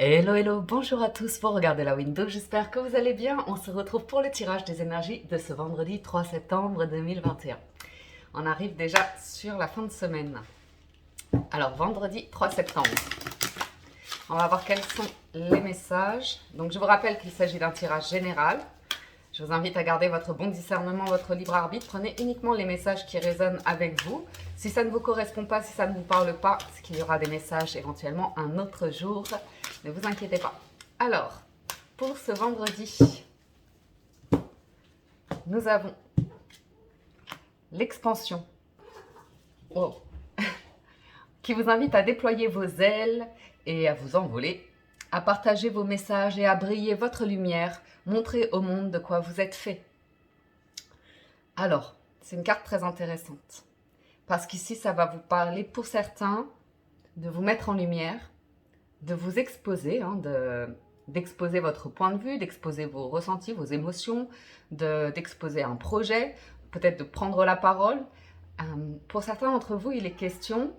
Hello, hello, bonjour à tous, vous regardez la window, j'espère que vous allez bien. On se retrouve pour le tirage des énergies de ce vendredi 3 septembre 2021. On arrive déjà sur la fin de semaine. Alors, vendredi 3 septembre, on va voir quels sont les messages. Donc, je vous rappelle qu'il s'agit d'un tirage général. Je vous invite à garder votre bon discernement, votre libre arbitre. Prenez uniquement les messages qui résonnent avec vous. Si ça ne vous correspond pas, si ça ne vous parle pas, c'est qu'il y aura des messages éventuellement un autre jour. Ne vous inquiétez pas. Alors, pour ce vendredi, nous avons l'expansion qui vous invite à déployer vos ailes et à vous envoler, à partager vos messages et à briller votre lumière, montrer au monde de quoi vous êtes fait. Alors, c'est une carte très intéressante parce qu'ici, ça va vous parler pour certains de vous mettre en lumière, de vous exposer, d'exposer votre point de vue, d'exposer vos ressentis, vos émotions, d'exposer un projet, peut-être de prendre la parole. Pour certains d'entre vous, il est question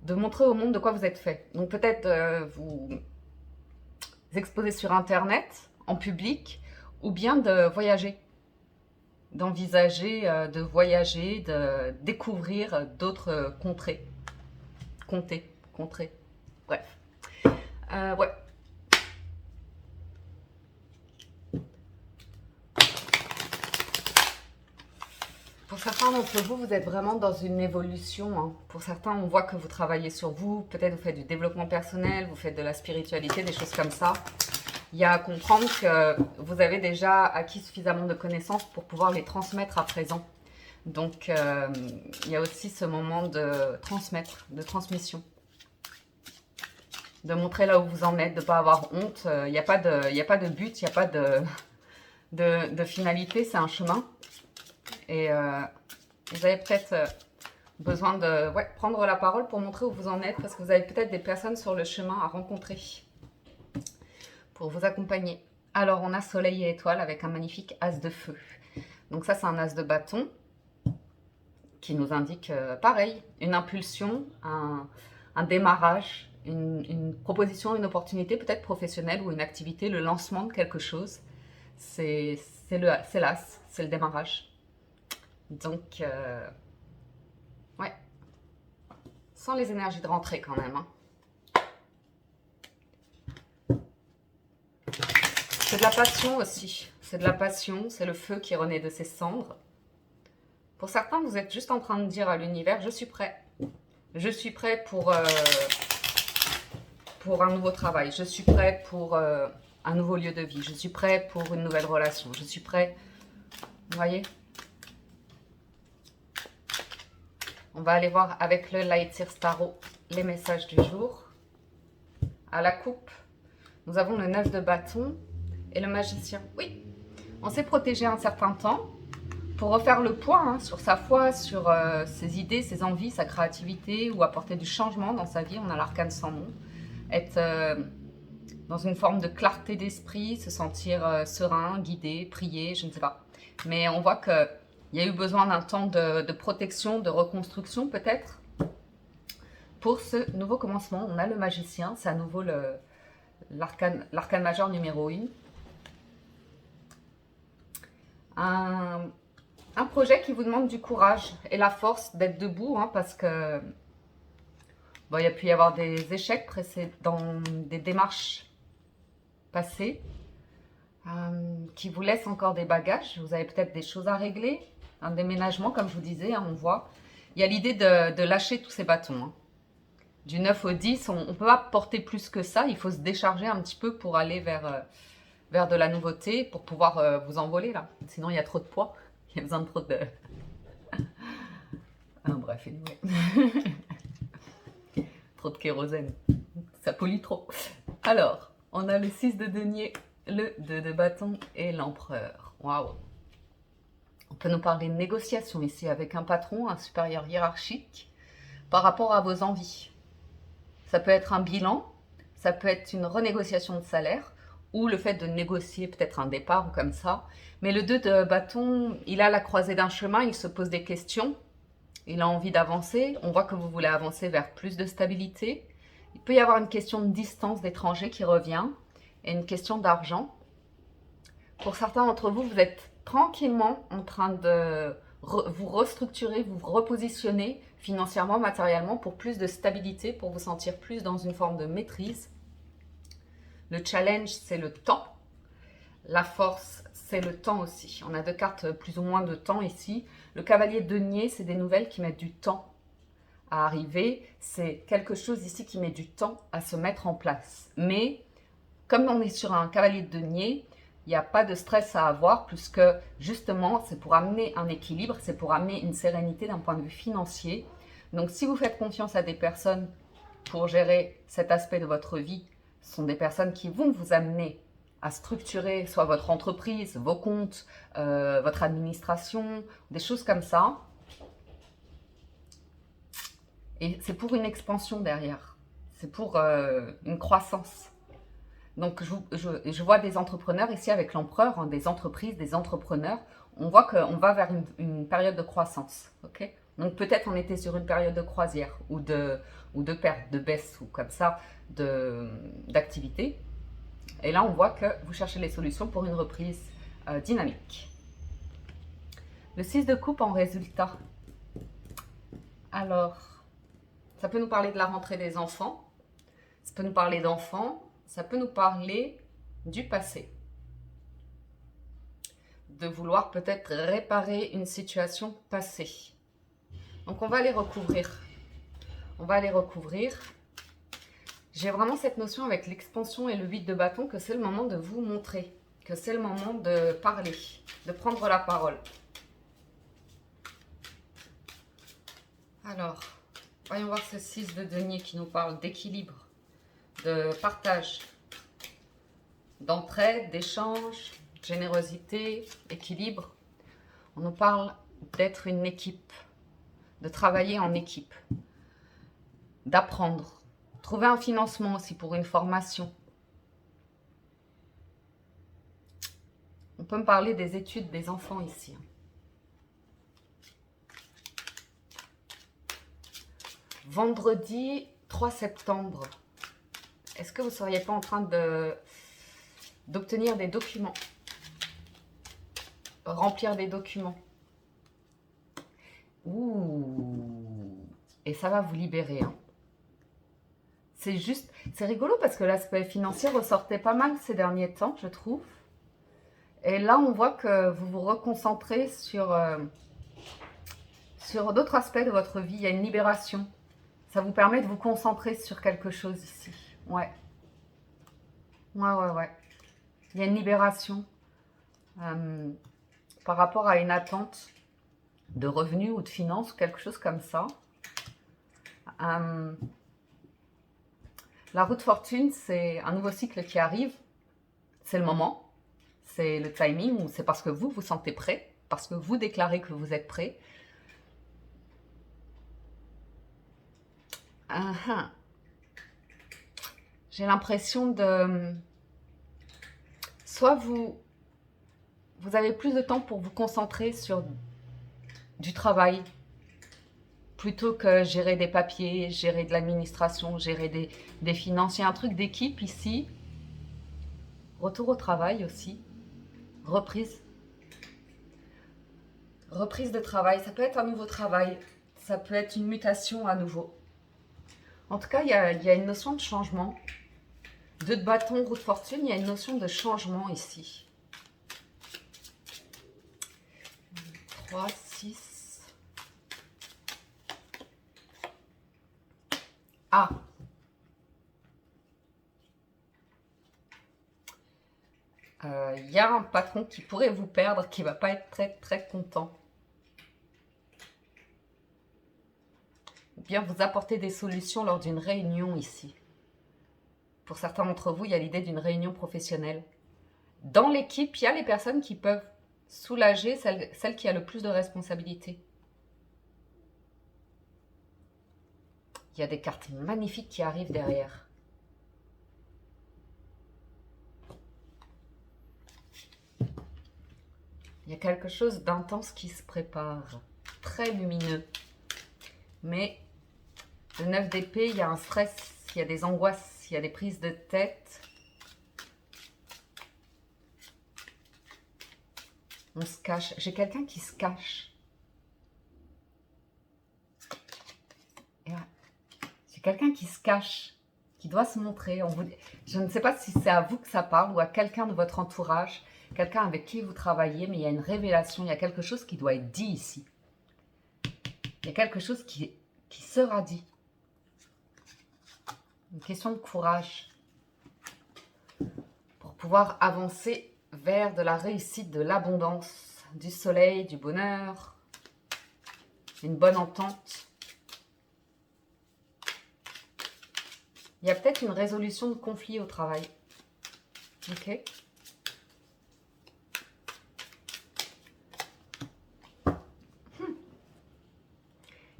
de montrer au monde de quoi vous êtes fait. Donc peut-être vous exposer sur Internet, en public, ou bien de voyager, d'envisager de voyager, de découvrir d'autres contrées. Contrées. Bref. Ouais. Pour certains d'entre vous, vous êtes vraiment dans une évolution. Pour certains, on voit que vous travaillez sur vous. Peut-être vous faites du développement personnel, vous faites de la spiritualité, des choses comme ça. Il y a à comprendre que vous avez déjà acquis suffisamment de connaissances pour pouvoir les transmettre à présent. Donc, il y a aussi ce moment de transmettre, de transmission. De montrer là où vous en êtes, de ne pas avoir honte. Il n'y a pas de but, il n'y a pas de finalité, c'est un chemin. Et vous avez peut-être besoin de prendre la parole pour montrer où vous en êtes, parce que vous avez peut-être des personnes sur le chemin à rencontrer pour vous accompagner. Alors, on a soleil et étoile avec un magnifique as de feu. Donc ça, c'est un as de bâton qui nous indique, pareil, une impulsion, un démarrage, une proposition, une opportunité peut-être professionnelle ou une activité, le lancement de quelque chose. C'est l'as, c'est le démarrage. Donc, ouais, sans les énergies de rentrée quand même. C'est de la passion aussi, c'est de la passion, c'est le feu qui renaît de ses cendres. Pour certains, vous êtes juste en train de dire à l'univers, je suis prêt. Je suis prêt pour un nouveau travail, je suis prêt pour un nouveau lieu de vie, je suis prêt pour une nouvelle relation, je suis prêt, vous voyez? On va aller voir avec le Light Seers Tarot les messages du jour. À la coupe, nous avons le 9 de bâton et le magicien. Oui, on s'est protégé un certain temps pour refaire le point sur sa foi, sur ses idées, ses envies, sa créativité ou apporter du changement dans sa vie. On a l'arcane sans nom. Être dans une forme de clarté d'esprit, se sentir serein, guidé, prier, je ne sais pas. Mais on voit que il y a eu besoin d'un temps de protection, de reconstruction peut-être. Pour ce nouveau commencement, on a le magicien, c'est à nouveau l'arcane majeur numéro 1. Un projet qui vous demande du courage et la force d'être debout, parce que bon, il y a pu y avoir des échecs dans des démarches passées qui vous laissent encore des bagages. Vous avez peut-être des choses à régler. Un déménagement, comme je vous disais, on voit. Il y a l'idée de lâcher tous ces bâtons. Du 9 au 10, on ne peut pas porter plus que ça. Il faut se décharger un petit peu pour aller vers de la nouveauté, pour pouvoir vous envoler là. Sinon, il y a trop de poids. Il y a besoin de trop de... bref, anyway. Trop de kérosène. Ça pollue trop. Alors, on a le 6 de denier, le 2 de bâton et l'empereur. Waouh! On peut nous parler de négociation ici avec un patron, un supérieur hiérarchique, par rapport à vos envies. Ça peut être un bilan, ça peut être une renégociation de salaire, ou le fait de négocier peut-être un départ ou comme ça. Mais le 2 de bâton, il a la croisée d'un chemin, il se pose des questions, il a envie d'avancer. On voit que vous voulez avancer vers plus de stabilité, Il peut y avoir une question de distance d'étranger qui revient et une question d'argent. Pour certains d'entre vous, vous êtes tranquillement en train de vous restructurer, vous repositionner financièrement, matériellement pour plus de stabilité, pour vous sentir plus dans une forme de maîtrise. Le challenge, c'est le temps. La force, c'est le temps aussi. On a deux cartes plus ou moins de temps ici. Le cavalier de denier, c'est des nouvelles qui mettent du temps à arriver. C'est quelque chose ici qui met du temps à se mettre en place. Mais comme on est sur un cavalier de denier, il n'y a pas de stress à avoir puisque justement, c'est pour amener un équilibre, c'est pour amener une sérénité d'un point de vue financier. Donc si vous faites confiance à des personnes pour gérer cet aspect de votre vie, ce sont des personnes qui vont vous amener à structurer soit votre entreprise, vos comptes, votre administration, des choses comme ça. Et c'est pour une expansion derrière. C'est pour une croissance. Donc, je vois des entrepreneurs ici avec l'empereur, hein, des entreprises, des entrepreneurs. On voit qu'on va vers une période de croissance. Okay, donc, peut-être on était sur une période de croisière ou de perte, de baisse ou comme ça d'activité. Et là, on voit que vous cherchez les solutions pour une reprise dynamique. Le 6 de coupe en résultat. Alors, ça peut nous parler de la rentrée des enfants. Ça peut nous parler d'enfants. Ça peut nous parler du passé. De vouloir peut-être réparer une situation passée. Donc, on va les recouvrir. On va les recouvrir. J'ai vraiment cette notion avec l'expansion et le 8 de bâton que c'est le moment de vous montrer, que c'est le moment de parler, de prendre la parole. Alors, voyons voir ce 6 de denier qui nous parle d'équilibre, de partage, d'entraide, d'échange, générosité, équilibre. On nous parle d'être une équipe, de travailler en équipe, d'apprendre. Trouver un financement aussi pour une formation. On peut me parler des études des enfants ici. Vendredi 3 septembre. Est-ce que vous ne seriez pas en train d'obtenir des documents? Remplir des documents. Ouh. Et ça va vous libérer, hein. C'est juste, c'est rigolo parce que l'aspect financier ressortait pas mal ces derniers temps, je trouve. Et là, on voit que vous vous reconcentrez sur d'autres aspects de votre vie. Il y a une libération. Ça vous permet de vous concentrer sur quelque chose ici. Ouais. Ouais. Il y a une libération par rapport à une attente de revenus ou de finances ou quelque chose comme ça. La roue de fortune, c'est un nouveau cycle qui arrive. C'est le moment. C'est le timing ou c'est parce que vous vous sentez prêt, parce que vous déclarez que vous êtes prêt. J'ai l'impression de... Soit vous avez plus de temps pour vous concentrer sur du travail, plutôt que gérer des papiers, gérer de l'administration, gérer des finances. Il y a un truc d'équipe ici. Retour au travail aussi. Reprise. Reprise de travail. Ça peut être un nouveau travail. Ça peut être une mutation à nouveau. En tout cas, il y a une notion de changement. 2 de bâton, roue de fortune. Il y a une notion de changement ici. 3, 6... Ah, il y a un patron qui pourrait vous perdre, qui va pas être très très content. Ou bien vous apporter des solutions lors d'une réunion ici. Pour certains d'entre vous, il y a l'idée d'une réunion professionnelle. Dans l'équipe, il y a les personnes qui peuvent soulager celle qui a le plus de responsabilités. Il y a des cartes magnifiques qui arrivent derrière. Il y a quelque chose d'intense qui se prépare. Très lumineux. Mais le 9 d'épée, il y a un stress il y a des angoisses, il y a des prises de tête. On se cache. J'ai quelqu'un qui se cache. Et ouais. J'ai quelqu'un qui se cache, qui doit se montrer. Je ne sais pas si c'est à vous que ça parle ou à quelqu'un de votre entourage, quelqu'un avec qui vous travaillez, mais il y a une révélation, il y a quelque chose qui doit être dit ici. Il y a quelque chose qui sera dit. Une question de courage pour pouvoir avancer vers de la réussite, de l'abondance, du soleil, du bonheur, une bonne entente. Il y a peut-être une résolution de conflit au travail. Ok.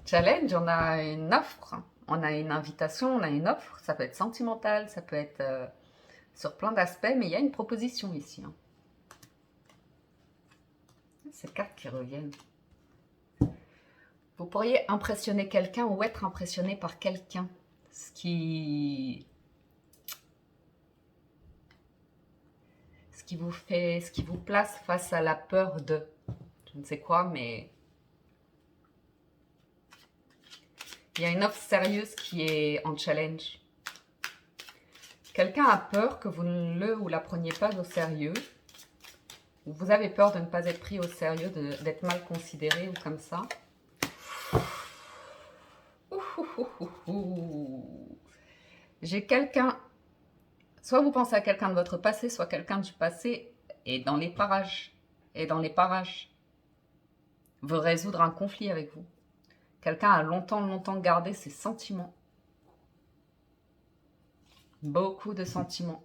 Challenge, on a une offre, on a une invitation, on a une offre. Ça peut être sentimental, ça peut être sur plein d'aspects, mais il y a une proposition ici. Hein. Ces cartes qui reviennent. Vous pourriez impressionner quelqu'un ou être impressionné par quelqu'un. Ce qui vous place face à la peur de, je ne sais quoi, mais il y a une offre sérieuse qui est en challenge. Quelqu'un a peur que vous ne le ou la preniez pas au sérieux. Ou vous avez peur de ne pas être pris au sérieux, d'être mal considéré ou comme ça. J'ai quelqu'un, soit vous pensez à quelqu'un de votre passé, soit quelqu'un du passé est dans les parages. Veut résoudre un conflit avec vous. Quelqu'un a longtemps gardé ses sentiments. Beaucoup de sentiments.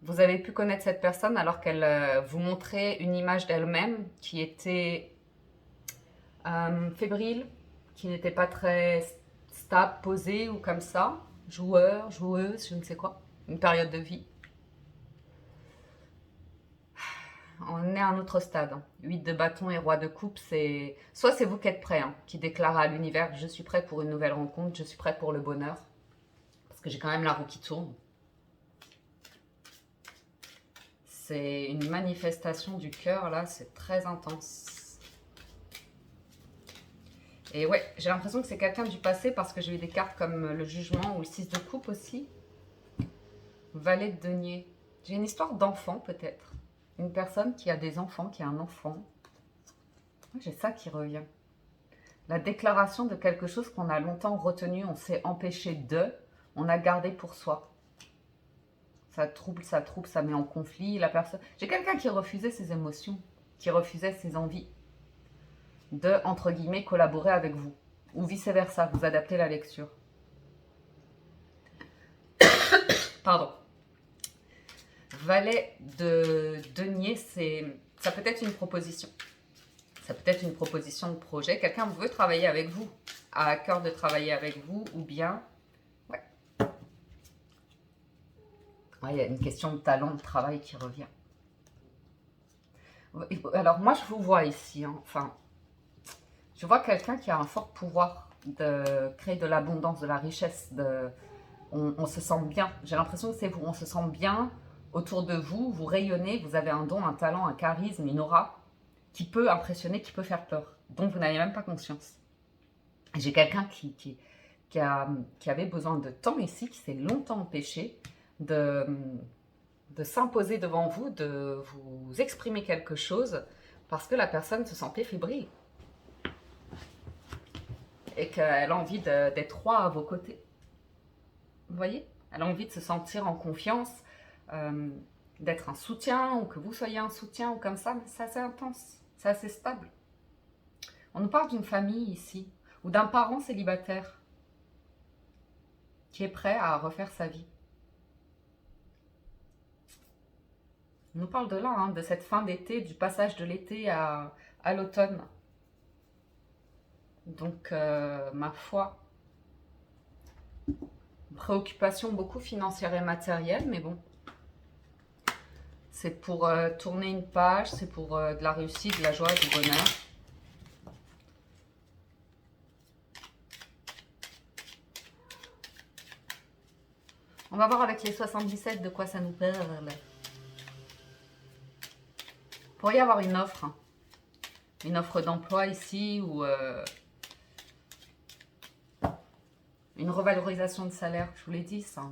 Vous avez pu connaître cette personne alors qu'elle vous montrait une image d'elle-même qui était fébrile, qui n'était pas très stable, posée ou comme ça. Joueur, joueuse, je ne sais quoi. Une période de vie. On est à un autre stade. 8 de bâton et roi de coupe, c'est... Soit c'est vous qui êtes prêt, hein, qui déclarez à l'univers « Je suis prêt pour une nouvelle rencontre, je suis prêt pour le bonheur. » Parce que j'ai quand même la roue qui tourne. C'est une manifestation du cœur, là, c'est très intense. Et ouais, j'ai l'impression que c'est quelqu'un du passé parce que j'ai eu des cartes comme le jugement ou le 6 de coupe aussi. Valet de denier. J'ai une histoire d'enfant peut-être. Une personne qui a des enfants, qui a un enfant. J'ai ça qui revient. La déclaration de quelque chose qu'on a longtemps retenu, on s'est empêché de, on a gardé pour soi. Ça trouble, ça met en conflit la personne. J'ai quelqu'un qui refusait ses émotions, qui refusait ses envies de, entre guillemets, collaborer avec vous. Ou vice-versa, vous adaptez la lecture. Pardon. Valet de denier, ça peut être une proposition. Ça peut être une proposition de projet. Quelqu'un veut travailler avec vous, a à cœur de travailler avec vous, ou bien... Ouais. Ouais, il y a une question de talent, de travail qui revient. Alors, moi, je vous vois ici. Hein. Enfin, je vois quelqu'un qui a un fort pouvoir de créer de l'abondance, de la richesse. On se sent bien. J'ai l'impression que c'est vous. On se sent bien autour de vous. Vous rayonnez. Vous avez un don, un talent, un charisme, une aura qui peut impressionner, qui peut faire peur, dont vous n'avez même pas conscience. J'ai quelqu'un qui avait besoin de temps ici, qui s'est longtemps empêché de s'imposer devant vous, de vous exprimer quelque chose, parce que la personne se sentait fébrile. Et qu'elle a envie d'être roi à vos côtés. Vous voyez? Elle a envie de se sentir en confiance, d'être un soutien, ou que vous soyez un soutien, ou comme ça, mais c'est assez intense, c'est assez stable. On nous parle d'une famille ici, ou d'un parent célibataire qui est prêt à refaire sa vie. On nous parle de là, hein, de cette fin d'été, du passage de l'été à l'automne. Donc, ma foi, préoccupation beaucoup financière et matérielle, mais bon, c'est pour tourner une page, c'est pour de la réussite, de la joie, du bonheur. On va voir avec les 77 de quoi ça nous parle. Il pourrait y avoir une offre. Hein. Une offre d'emploi ici ou une revalorisation de salaire. Je vous l'ai dit ça.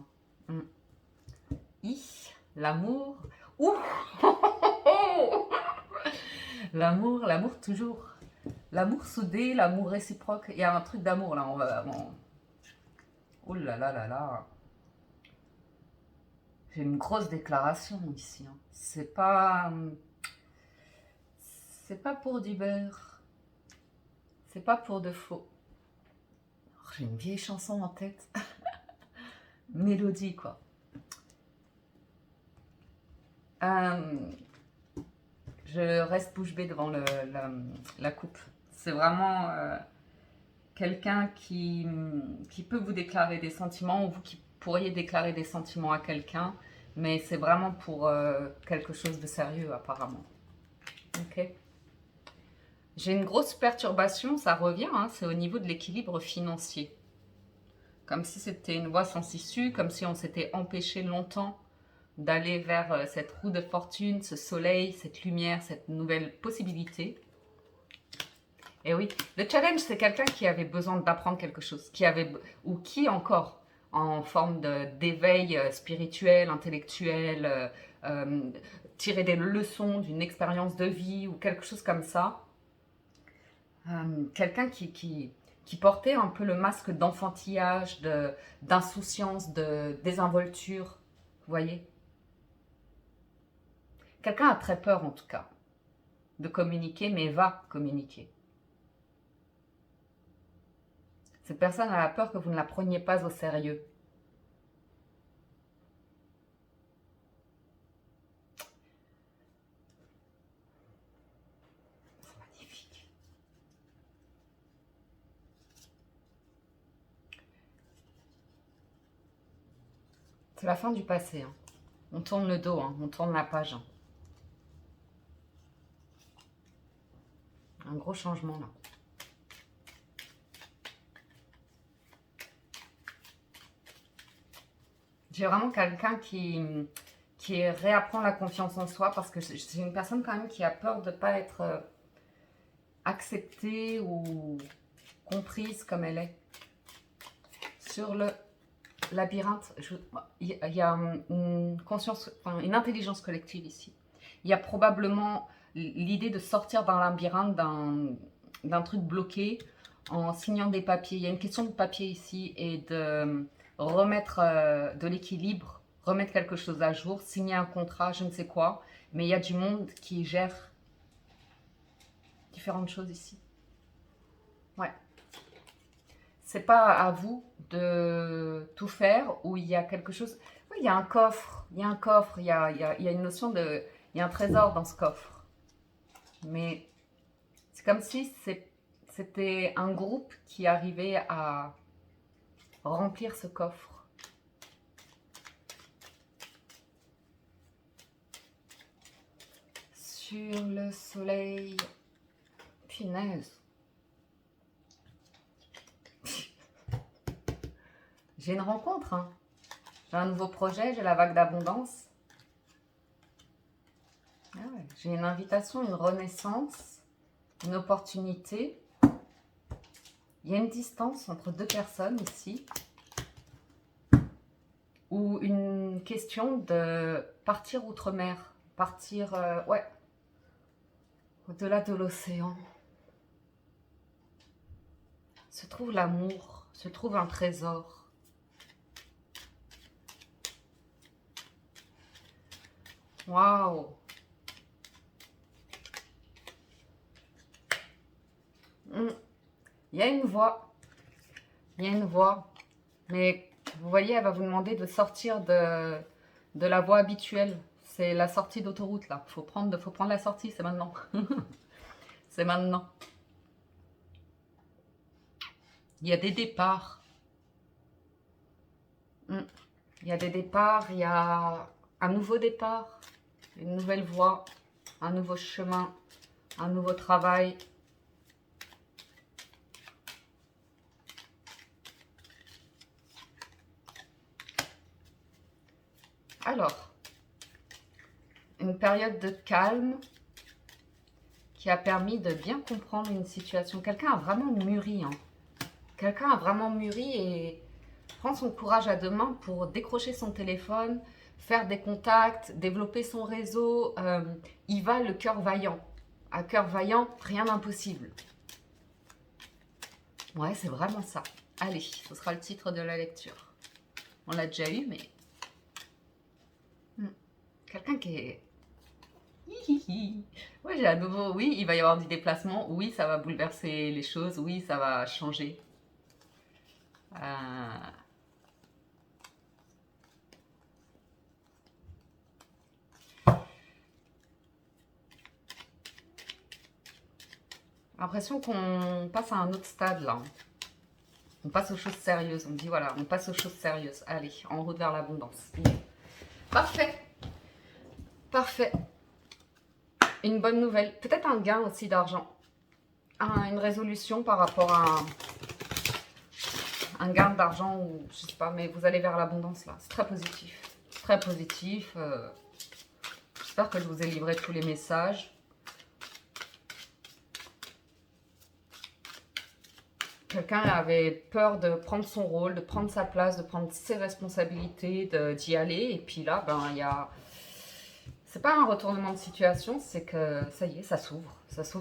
L'amour. Ouh. L'amour toujours. L'amour soudé, l'amour réciproque. Il y a un truc d'amour là. Oh là là là là. J'ai une grosse déclaration ici. Hein. C'est pas pour du beurre. C'est pas pour de faux. J'ai une vieille chanson en tête. Mélodie quoi. Je reste bouche bée devant la coupe. C'est vraiment quelqu'un qui peut vous déclarer des sentiments ou vous qui pourriez déclarer des sentiments à quelqu'un, mais c'est vraiment pour quelque chose de sérieux apparemment. Ok. J'ai une grosse perturbation, ça revient, hein, c'est au niveau de l'équilibre financier. Comme si c'était une voie sans issue, comme si on s'était empêché longtemps d'aller vers cette roue de fortune, ce soleil, cette lumière, cette nouvelle possibilité. Et oui, le challenge, c'est quelqu'un qui avait besoin d'apprendre quelque chose, ou qui encore, en forme d'éveil spirituel, intellectuel, tirer des leçons d'une expérience de vie ou quelque chose comme ça. Quelqu'un qui portait un peu le masque d'enfantillage, d'insouciance, de désinvolture, vous voyez. Quelqu'un a très peur en tout cas de communiquer, mais va communiquer. Cette personne a la peur que vous ne la preniez pas au sérieux. C'est magnifique. C'est la fin du passé. Hein. On tourne le dos, hein. On tourne la page. Hein. Un gros changement là. J'ai vraiment quelqu'un qui réapprend la confiance en soi parce que c'est une personne quand même qui a peur de ne pas être acceptée ou comprise comme elle est. Sur le labyrinthe, il y a une conscience, enfin, une intelligence collective ici. Il y a probablement l'idée de sortir d'un labyrinthe, d'un truc bloqué en signant des papiers. Il y a une question de papier ici et de remettre de l'équilibre, remettre quelque chose à jour, signer un contrat, je ne sais quoi. Mais il y a du monde qui gère différentes choses ici. Ouais. C'est pas à vous de tout faire ou il y a quelque chose. Oui, il y a un coffre, il y a un coffre, il y a une notion de. Il y a un trésor dans ce coffre. Mais c'est comme si c'était un groupe qui arrivait à remplir ce coffre. Sur le soleil. Punaise. J'ai une rencontre. Hein. J'ai un nouveau projet, j'ai la vague d'abondance. Ah ouais. J'ai une invitation, une renaissance, une opportunité. Il y a une distance entre deux personnes ici. Ou une question de partir outre-mer. Partir, ouais, au-delà de l'océan. Se trouve l'amour, se trouve un trésor. Waouh! Il y a une voie. Il y a une voie. Mais vous voyez, elle va vous demander de sortir de la voie habituelle. C'est la sortie d'autoroute là. Faut prendre la sortie, c'est maintenant. C'est maintenant. Il y a des départs. Il y a des départs, il y a un nouveau départ, une nouvelle voie, un nouveau chemin, un nouveau travail. Alors, une période de calme qui a permis de bien comprendre une situation. Quelqu'un a vraiment mûri, hein. Quelqu'un a vraiment mûri et prend son courage à deux mains pour décrocher son téléphone, faire des contacts, développer son réseau. Il va le cœur vaillant. À cœur vaillant, rien d'impossible. Ouais, c'est vraiment ça. Allez, ce sera le titre de la lecture. On l'a déjà eu, mais... Quelqu'un qui est... Ouais, j'ai à nouveau... Oui, il va y avoir du déplacement. Oui, ça va bouleverser les choses. Oui, ça va changer. L'impression qu'on passe à un autre stade, là. On passe aux choses sérieuses. On dit, voilà, on passe aux choses sérieuses. Allez, en route vers l'abondance. Parfait. Parfait. Une bonne nouvelle. Peut-être un gain aussi d'argent. Une résolution par rapport à un gain d'argent ou je sais pas, mais vous allez vers l'abondance là. C'est très positif. Très positif. J'espère que je vous ai livré tous les messages. Quelqu'un avait peur de prendre son rôle, de prendre sa place, de prendre ses responsabilités, d'y aller. Et puis là, ben, il y a... C'est pas un retournement de situation, c'est que ça y est, ça s'ouvre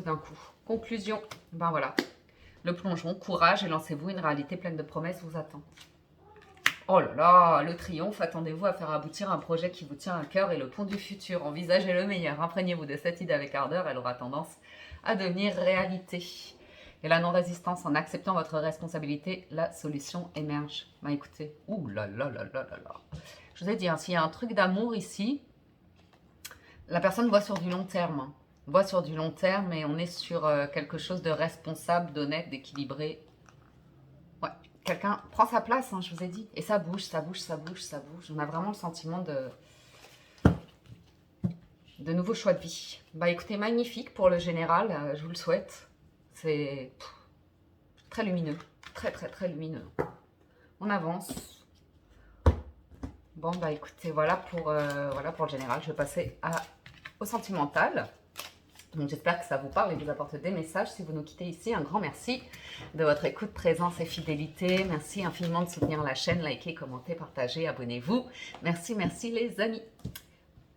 d'un coup. Conclusion, ben voilà. Le plongeon, courage et lancez-vous, une réalité pleine de promesses vous attend. Oh là là, le triomphe, attendez-vous à faire aboutir un projet qui vous tient à cœur et le pont du futur. Envisagez le meilleur, imprégnez-vous de cette idée avec ardeur, elle aura tendance à devenir réalité. Et la non-résistance, en acceptant votre responsabilité, la solution émerge. Ben écoutez, ouh là là là là là là. Je vous ai dit, hein, s'il y a un truc d'amour ici, la personne voit sur du long terme. Hein. Voit sur du long terme et on est sur quelque chose de responsable, d'honnête, d'équilibré. Ouais, quelqu'un prend sa place, hein, je vous ai dit. Et ça bouge, ça bouge, ça bouge, ça bouge. On a vraiment le sentiment de nouveaux choix de vie. Bah écoutez, magnifique pour le général, je vous le souhaite. C'est très lumineux, très très très lumineux. On avance. Bon bah écoutez, voilà pour le général. Je vais passer au sentimental. Donc j'espère que ça vous parle et vous apporte des messages. Si vous nous quittez ici, un grand merci de votre écoute, présence et fidélité. Merci infiniment de soutenir la chaîne, likez, commentez, partagez, abonnez-vous. Merci, merci les amis.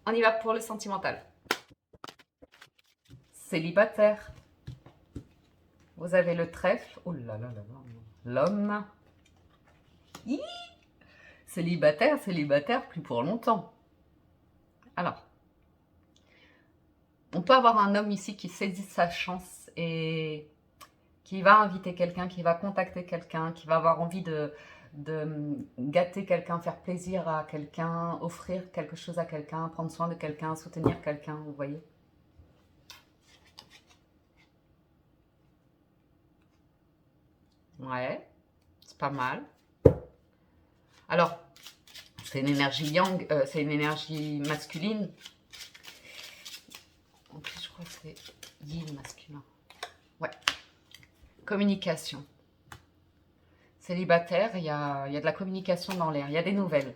On y va pour le sentimental. Célibataire. Vous avez le trèfle. Oh là là là là. L'homme. Célibataire, célibataire, plus pour longtemps. Alors, on peut avoir un homme ici qui saisit sa chance et qui va inviter quelqu'un, qui va contacter quelqu'un, qui va avoir envie de gâter quelqu'un, faire plaisir à quelqu'un, offrir quelque chose à quelqu'un, prendre soin de quelqu'un, soutenir quelqu'un, vous voyez. Ouais, c'est pas mal. Alors, c'est une énergie yang, c'est une énergie masculine. En plus, je crois que c'est yin masculin. Ouais. Communication. Célibataire, il y a de la communication dans l'air. Il y a des nouvelles.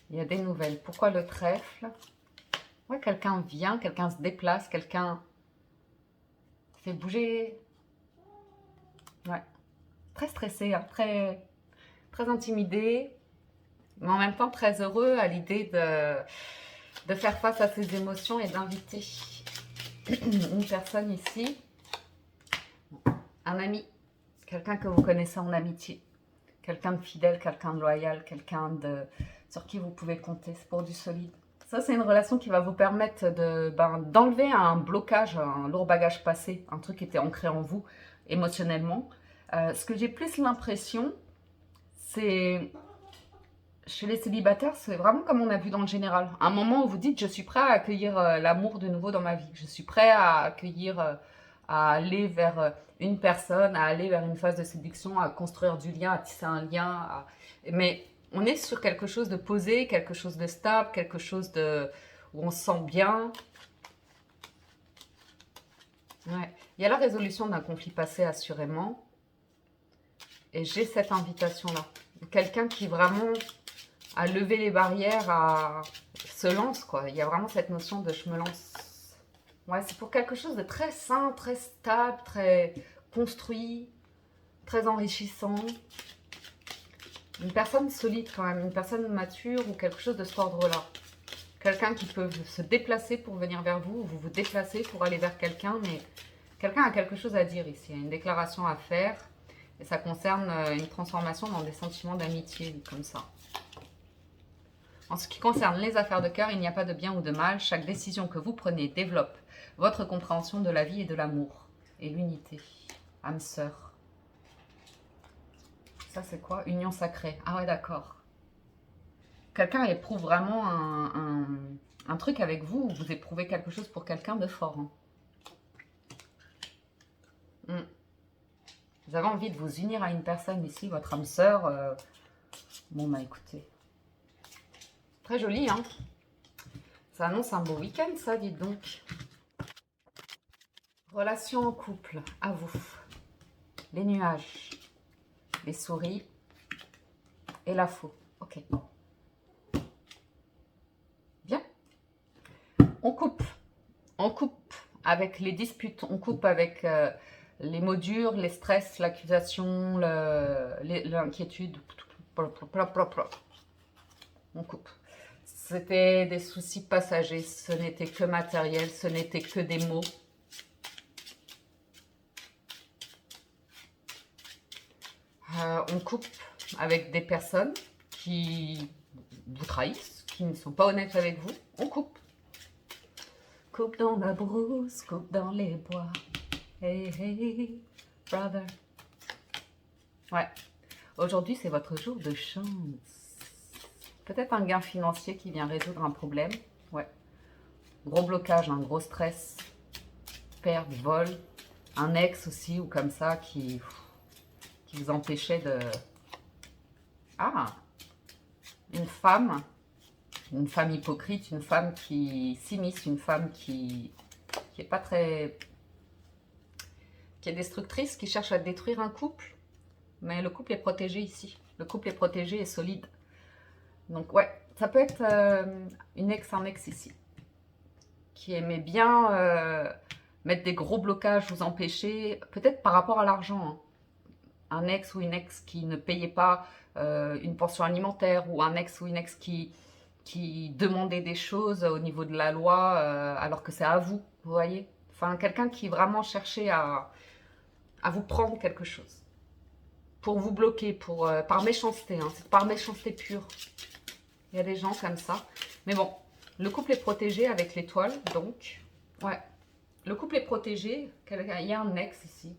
Il y a des nouvelles. Pourquoi le trèfle? Ouais, quelqu'un vient, quelqu'un se déplace, quelqu'un fait bouger. Ouais. Très stressé, hein, très intimidé, mais en même temps très heureux à l'idée de faire face à ses émotions et d'inviter une personne ici, un ami, quelqu'un que vous connaissez en amitié, quelqu'un de fidèle, quelqu'un de loyal, quelqu'un sur qui vous pouvez compter, c'est pour du solide. Ça, c'est une relation qui va vous permettre d'enlever un blocage, un lourd bagage passé, un truc qui était ancré en vous émotionnellement. Ce que j'ai plus l'impression, c'est chez les célibataires, c'est vraiment comme on a vu dans le général. Un moment où vous dites, je suis prêt à accueillir l'amour de nouveau dans ma vie. Je suis prêt à accueillir, à aller vers une personne, à aller vers une phase de séduction, à construire du lien, à tisser un lien. Mais on est sur quelque chose de posé, quelque chose de stable, quelque chose où on se sent bien. Ouais. Il y a la résolution d'un conflit passé, assurément. Et j'ai cette invitation-là. Quelqu'un qui vraiment à lever les barrières, à se lance, quoi. Il y a vraiment cette notion de je me lance. Ouais, c'est pour quelque chose de très sain, très stable, très construit, très enrichissant. Une personne solide quand même, une personne mature ou quelque chose de cet ordre-là. Quelqu'un qui peut se déplacer pour venir vers vous, ou vous vous déplacez pour aller vers quelqu'un, mais quelqu'un a quelque chose à dire ici, il y a une déclaration à faire, et ça concerne une transformation dans des sentiments d'amitié, comme ça. En ce qui concerne les affaires de cœur, il n'y a pas de bien ou de mal, chaque décision que vous prenez développe votre compréhension de la vie et de l'amour, et l'unité, âme sœur. Ça c'est quoi? Union sacrée. Ah ouais, d'accord. Quelqu'un éprouve vraiment un truc avec vous, ou vous éprouvez quelque chose pour quelqu'un de fort. Hein. Vous avez envie de vous unir à une personne ici, votre âme sœur. Bon, bah écoutez. Très joli, hein. Ça annonce un beau week-end, ça, dites donc. Relation en couple, à vous. Les nuages, les souris et la faux. Ok. Bien. On coupe. On coupe avec les disputes. On coupe avec les mots durs, les stress, l'accusation, l'inquiétude. On coupe. C'était des soucis passagers. Ce n'était que matériel. Ce n'était que des mots. On coupe avec des personnes qui vous trahissent, qui ne sont pas honnêtes avec vous. On coupe. Coupe dans la brousse, coupe dans les bois. Hey, hey, brother. Ouais. Aujourd'hui, c'est votre jour de chance. Peut-être un gain financier qui vient résoudre un problème. Ouais. Gros blocage, un gros stress. Perte, vol. Un ex aussi, ou comme ça, qui vous empêchait de... Ah, une femme hypocrite, une femme qui s'immisce, une femme qui est pas très... qui est destructrice, qui cherche à détruire un couple. Mais le couple est protégé ici. Le couple est protégé et solide. Donc ouais, ça peut être une ex, un ex ici. Qui aimait bien mettre des gros blocages, vous empêcher, peut-être par rapport à l'argent, hein. Un ex ou une ex qui ne payait pas une pension alimentaire, ou un ex ou une ex qui demandait des choses au niveau de la loi alors que c'est à vous, vous voyez. Enfin, quelqu'un qui vraiment cherchait à vous prendre quelque chose. Pour vous bloquer, par méchanceté, hein, c'est par méchanceté pure. Il y a des gens comme ça. Mais bon, le couple est protégé avec l'étoile, donc, ouais. Le couple est protégé, il y a un ex ici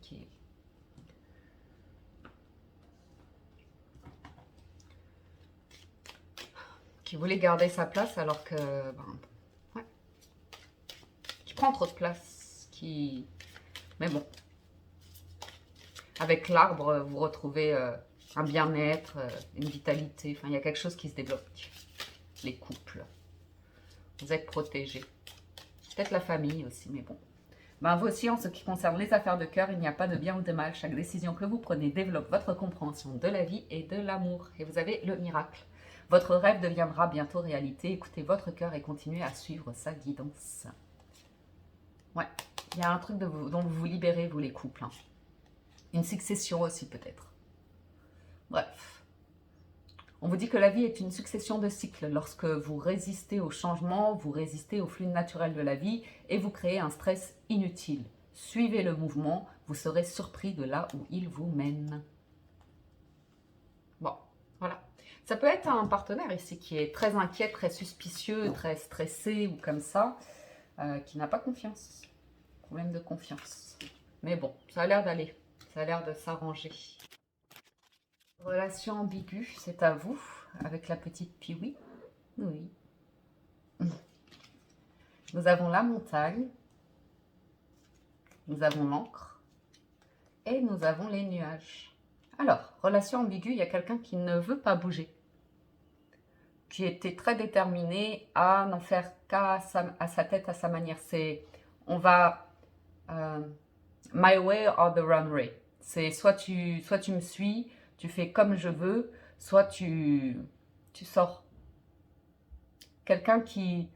qui voulait garder sa place alors que, ouais, qui prend trop de place, mais bon, avec l'arbre, vous retrouvez un bien-être, une vitalité, enfin, il y a quelque chose qui se débloque. Les couples, vous êtes protégés, peut-être la famille aussi, mais bon. Vous aussi, en ce qui concerne les affaires de cœur, il n'y a pas de bien ou de mal. Chaque décision que vous prenez développe votre compréhension de la vie et de l'amour. Et vous avez le miracle. Votre rêve deviendra bientôt réalité. Écoutez votre cœur et continuez à suivre sa guidance. Ouais, il y a un truc dont vous vous libérez, vous les couples. Hein. Une succession aussi peut-être. Bref. On vous dit que la vie est une succession de cycles. Lorsque vous résistez au changement, vous résistez au flux naturel de la vie et vous créez un stress inutile. Suivez le mouvement, vous serez surpris de là où il vous mène. Bon, voilà. Ça peut être un partenaire ici qui est très inquiet, très suspicieux, très stressé ou comme ça, qui n'a pas confiance. Problème de confiance. Mais bon, ça a l'air d'aller. Ça a l'air de s'arranger. Relation ambiguë, c'est à vous, avec la petite Piwi. Oui. Nous avons la montagne, nous avons l'encre et nous avons les nuages. Alors, relation ambiguë, il y a quelqu'un qui ne veut pas bouger, qui était très déterminé à n'en faire qu'à sa tête, à sa manière. C'est, on va, my way or the runway. C'est soit tu me suis, tu fais comme je veux, soit tu sors quelqu'un qui...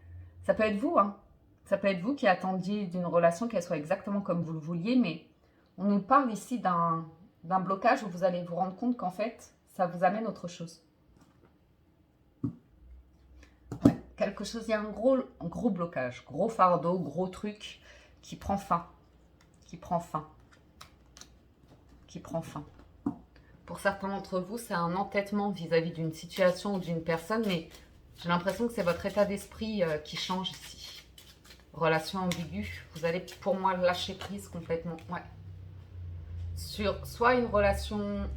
Ça peut être vous, hein. Ça peut être vous qui attendiez d'une relation qu'elle soit exactement comme vous le vouliez, mais on nous parle ici d'un blocage où vous allez vous rendre compte qu'en fait, ça vous amène autre chose. Ouais, quelque chose, il y a un gros blocage, gros fardeau, gros truc qui prend fin, qui prend fin, qui prend fin. Pour certains d'entre vous, c'est un entêtement vis-à-vis d'une situation ou d'une personne, mais j'ai l'impression que c'est votre état d'esprit qui change ici. Relation ambiguë, vous allez pour moi lâcher prise complètement. Ouais. Sur soit une relation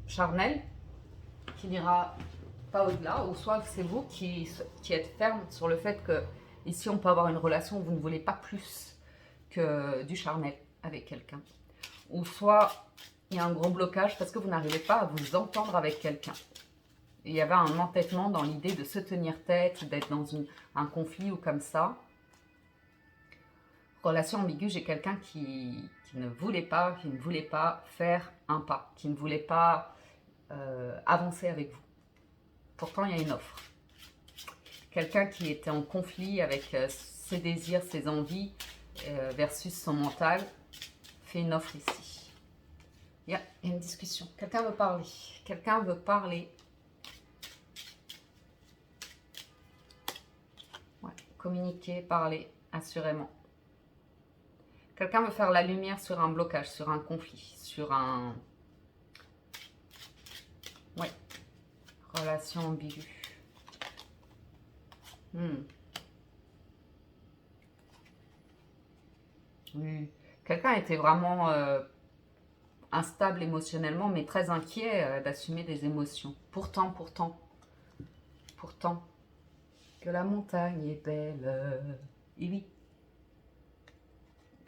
charnelle qui n'ira pas au-delà, ou soit c'est vous qui êtes ferme sur le fait que ici on peut avoir une relation où vous ne voulez pas plus que du charnel avec quelqu'un. Ou soit il y a un gros blocage parce que vous n'arrivez pas à vous entendre avec quelqu'un. Il y avait un entêtement dans l'idée de se tenir tête, d'être dans un conflit ou comme ça. Relation ambiguë, j'ai quelqu'un qui ne voulait pas faire un pas, qui ne voulait pas avancer avec vous. Pourtant, il y a une offre. Quelqu'un qui était en conflit avec ses désirs, ses envies versus son mental fait une offre ici. Il y a une discussion. Quelqu'un veut parler. Quelqu'un veut parler. Ouais. Communiquer, parler, assurément. Quelqu'un veut faire la lumière sur un blocage, sur un conflit, sur un... Ouais. Relation ambiguë. Oui. Quelqu'un était vraiment instable émotionnellement, mais très inquiet d'assumer des émotions. Pourtant, que la montagne est belle. Et oui.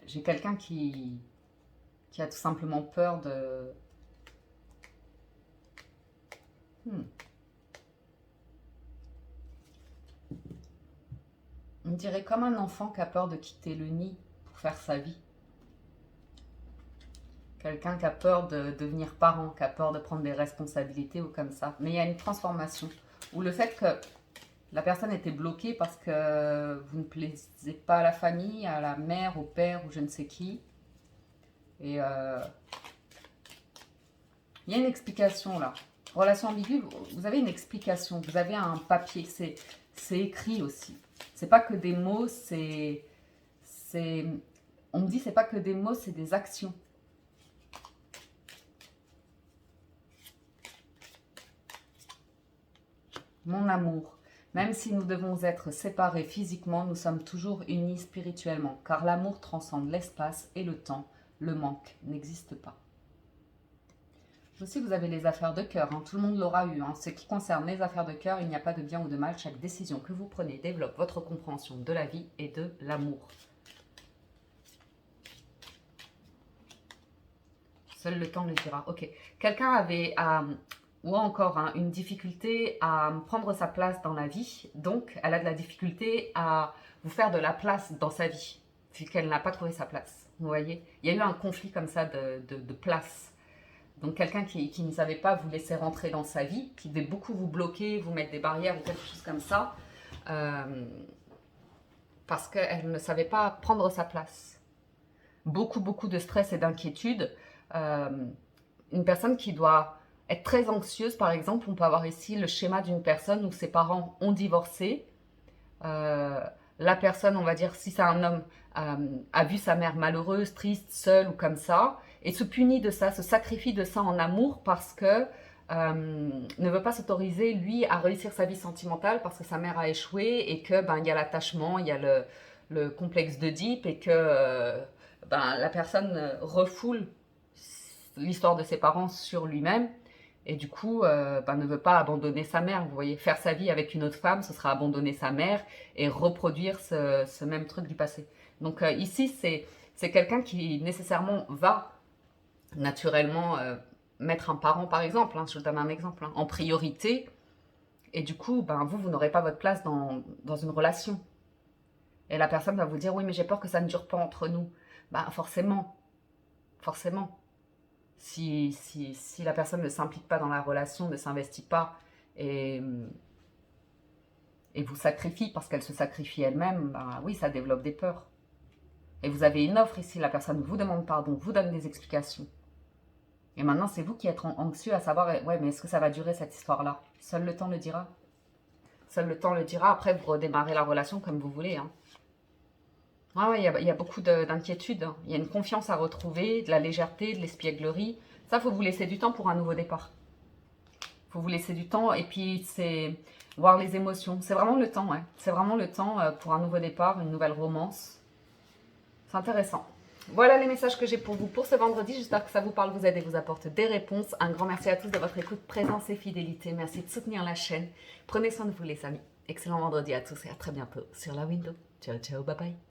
J'ai quelqu'un qui a tout simplement peur de... On dirait comme un enfant qui a peur de quitter le nid pour faire sa vie. Quelqu'un qui a peur de devenir parent, qui a peur de prendre des responsabilités ou comme ça. Mais il y a une transformation. Ou le fait que la personne était bloquée parce que vous ne plaisez pas à la famille, à la mère, au père ou je ne sais qui. Et il y a une explication là. Relation ambiguë, vous avez une explication. Vous avez un papier, c'est écrit aussi. C'est pas que des mots, on me dit c'est pas que des mots, c'est des actions. Mon amour, même si nous devons être séparés physiquement, nous sommes toujours unis spirituellement, car l'amour transcende l'espace et le temps. Le manque n'existe pas. Aussi, vous avez les affaires de cœur, hein. Tout le monde l'aura eu. Hein. Ce qui concerne les affaires de cœur, il n'y a pas de bien ou de mal. Chaque décision que vous prenez développe votre compréhension de la vie et de l'amour. Seul le temps le dira. Ok. Quelqu'un avait, ou encore une difficulté à prendre sa place dans la vie. Donc, elle a de la difficulté à vous faire de la place dans sa vie, puisqu'elle n'a pas trouvé sa place. Vous voyez, il y a eu un conflit comme ça de place. Donc quelqu'un qui ne savait pas vous laisser rentrer dans sa vie, qui devait beaucoup vous bloquer, vous mettre des barrières ou quelque chose comme ça, parce qu'elle ne savait pas prendre sa place. Beaucoup de stress et d'inquiétude. Une personne qui doit être très anxieuse, par exemple, on peut avoir ici le schéma d'une personne où ses parents ont divorcé. La personne, on va dire, si c'est un homme, a vu sa mère malheureuse, triste, seule ou comme ça, et se punit de ça, se sacrifie de ça en amour parce que ne veut pas s'autoriser, lui, à réussir sa vie sentimentale parce que sa mère a échoué et que il y a l'attachement, il y a le complexe d'Oedipe et que la personne refoule l'histoire de ses parents sur lui-même. Et du coup, ne veut pas abandonner sa mère. Vous voyez, faire sa vie avec une autre femme, ce sera abandonner sa mère et reproduire ce même truc du passé. Donc ici, c'est quelqu'un qui nécessairement va naturellement mettre un parent, par exemple, je vous donne un exemple, en priorité. Et du coup, vous n'aurez pas votre place dans une relation. Et la personne va vous dire, oui, mais j'ai peur que ça ne dure pas entre nous. Forcément. Si la personne ne s'implique pas dans la relation, ne s'investit pas et et vous sacrifie parce qu'elle se sacrifie elle-même, bah oui, ça développe des peurs. Et vous avez une offre ici, la personne vous demande pardon, vous donne des explications. Et maintenant, c'est vous qui êtes anxieux à savoir, ouais, mais est-ce que ça va durer cette histoire-là? Seul le temps le dira. Seul le temps le dira. Après, vous redémarrez la relation comme vous voulez. Hein. Ouais, il y a beaucoup d'inquiétudes. Hein. Il y a une confiance à retrouver, de la légèreté, de l'espièglerie. Ça, il faut vous laisser du temps pour un nouveau départ. Il faut vous laisser du temps et puis c'est voir les émotions. C'est vraiment le temps, ouais. C'est vraiment le temps pour un nouveau départ, une nouvelle romance. C'est intéressant. Voilà les messages que j'ai pour vous pour ce vendredi. J'espère que ça vous parle, vous aide et vous apporte des réponses. Un grand merci à tous de votre écoute, présence et fidélité. Merci de soutenir la chaîne. Prenez soin de vous les amis. Excellent vendredi à tous et à très bientôt sur la window. Ciao, ciao, bye bye.